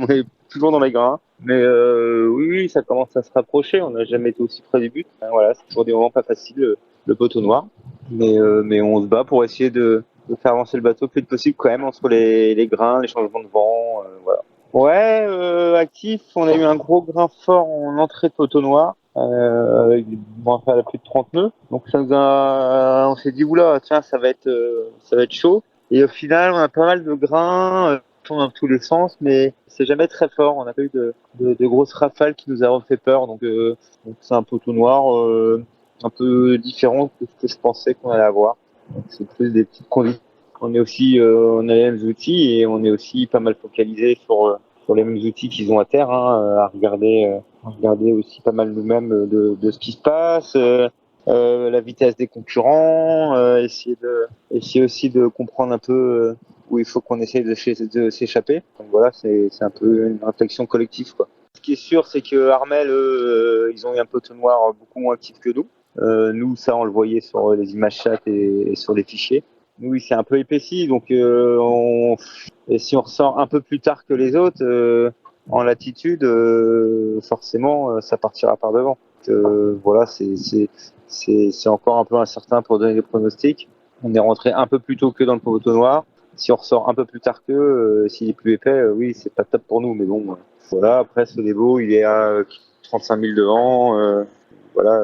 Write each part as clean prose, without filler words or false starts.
On est toujours dans les grains. Mais oui, oui, ça commence à se rapprocher. On n'a jamais été aussi près du but. Voilà, c'est toujours des moments pas faciles, le poteau noir. Mais on se bat pour essayer de faire avancer le bateau le plus vite possible quand même entre les grains, les changements de vent. Voilà. Ouais, actif. On a eu un gros grain fort en entrée de poteau noir. Avec des vents à plus de 30 nœuds. Donc on s'est dit oula, tiens, ça va être chaud. Et au final, on a pas mal de grains, tournent dans tous les sens, mais c'est jamais très fort. On n'a pas eu de grosses rafales qui nous a fait peur. Donc c'est un poteau noir un peu différent de ce que je pensais qu'on allait avoir. Donc c'est plus des petites conditions. On a les mêmes outils et on est aussi pas mal focalisé sur les mêmes outils qu'ils ont à terre, hein, à regarder aussi pas mal nous-mêmes de ce qui se passe, la vitesse des concurrents, essayer aussi de comprendre un peu où il faut qu'on essaye de s'échapper. Donc voilà, c'est un peu une réflexion collective, quoi. Ce qui est sûr, c'est que Armel, ils ont eu un poteau noir beaucoup moins actif que nous. Nous, ça, on le voyait sur les images chat et sur les fichiers. Oui, c'est un peu épaissi, donc et si on ressort un peu plus tard que les autres en latitude, forcément, ça partira par devant. Voilà, c'est encore un peu incertain pour donner des pronostics. On est rentré un peu plus tôt que dans le poteau noir. Si on ressort un peu plus tard que, s'il est plus épais, oui, c'est pas top pour nous, mais bon, voilà. Après, Sodebo, il est à 35 000 devant, voilà,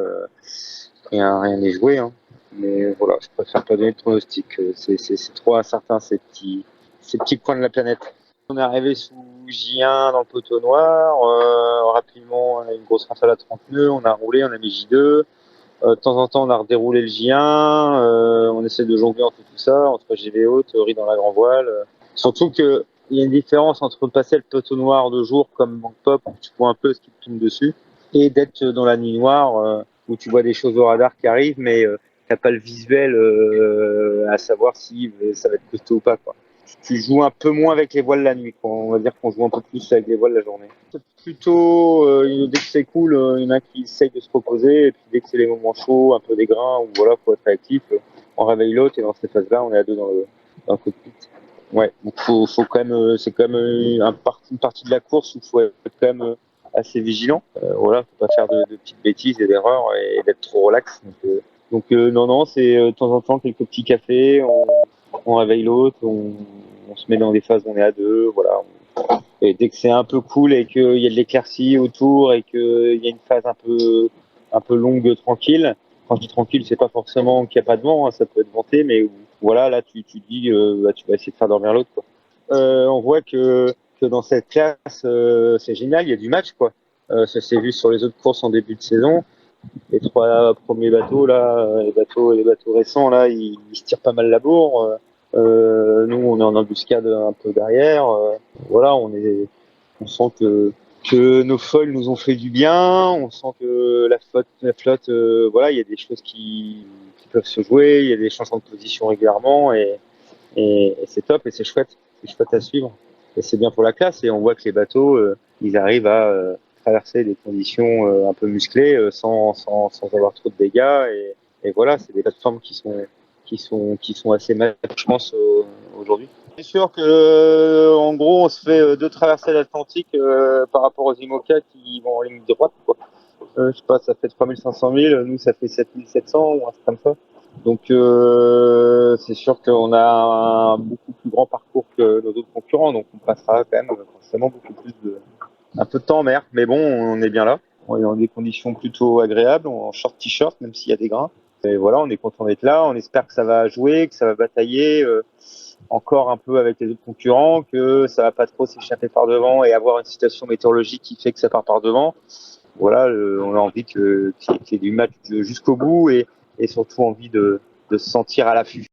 rien n'est joué, hein. Mais voilà, je préfère pas donner de pronostic. C'est trop incertain ces petits coins de la planète. On est arrivé sous J1 dans le poteau noir. Rapidement, on a une grosse rafale à 30 nœuds. On a roulé, on a mis J2. De temps en temps, on a redéroulé le J1. On essaie de jongler entre tout ça, entre GVO, théorie dans la grand voile. Surtout que il y a une différence entre passer le poteau noir de jour comme Bank Pop, où tu vois un peu ce qui te tombe dessus, et d'être dans la nuit noire, où tu vois des choses au radar qui arrivent, mais t'as pas le visuel à savoir si ça va être costaud ou pas, quoi. Tu joues un peu moins avec les voiles la nuit, quoi. On va dire qu'on joue un peu plus avec les voiles la journée. C'est plutôt, dès que c'est cool, il y en a qui essayent de se reposer, et puis dès que c'est les moments chauds, un peu des grains, où voilà, faut être actif, on réveille l'autre, et dans ces phases-là, on est à deux dans le cockpit. Ouais, donc faut quand même, c'est quand même une partie de la course où il faut être quand même assez vigilant. Voilà, faut pas faire de petites bêtises et d'erreurs et d'être trop relax. Non, non, c'est de temps en temps quelques petits cafés, on réveille l'autre, on se met dans des phases où on est à deux, voilà. Et dès que c'est un peu cool et qu'il y a de l'éclaircie autour et qu'il y a une phase un peu longue, tranquille. Quand je dis tranquille, c'est pas forcément qu'il n'y a pas de vent, hein, ça peut être venté, mais voilà, là tu dis, bah, tu vas essayer de faire dormir l'autre, quoi. On voit que dans cette classe, c'est génial, il y a du match, quoi. Ça s'est vu sur les autres courses en début de saison. Les trois premiers bateaux là, les bateaux récents là, ils se tirent pas mal la bourre. Nous, on est en embuscade un peu derrière. Voilà, on sent que nos foils nous ont fait du bien. On sent que la flotte, voilà, il y a des choses qui peuvent se jouer. Il y a des changements de position régulièrement et c'est top et c'est chouette à suivre. Et c'est bien pour la classe et on voit que les bateaux, ils arrivent à traverser des conditions un peu musclées sans avoir trop de dégâts et voilà, c'est des plateformes qui sont assez majeures, je pense, aujourd'hui. C'est sûr que, en gros, on se fait deux traversées de l'Atlantique par rapport aux IMOCA qui vont en ligne droite, quoi. Je sais pas, ça fait 3500 000, nous ça fait 7700 ou un truc comme ça. Donc c'est sûr qu'on a un beaucoup plus grand parcours que nos autres concurrents, donc on passera quand même forcément un peu de temps en mer. Mais bon, on est bien là. On est dans des conditions plutôt agréables, en short t-shirt, même s'il y a des grains. Et voilà, on est content d'être là. On espère que ça va jouer, que ça va batailler encore un peu avec les autres concurrents, que ça va pas trop s'échapper par devant et avoir une situation météorologique qui fait que ça part par devant. Voilà, on a envie qu'il y ait du match jusqu'au bout et surtout envie de se sentir à l'affût.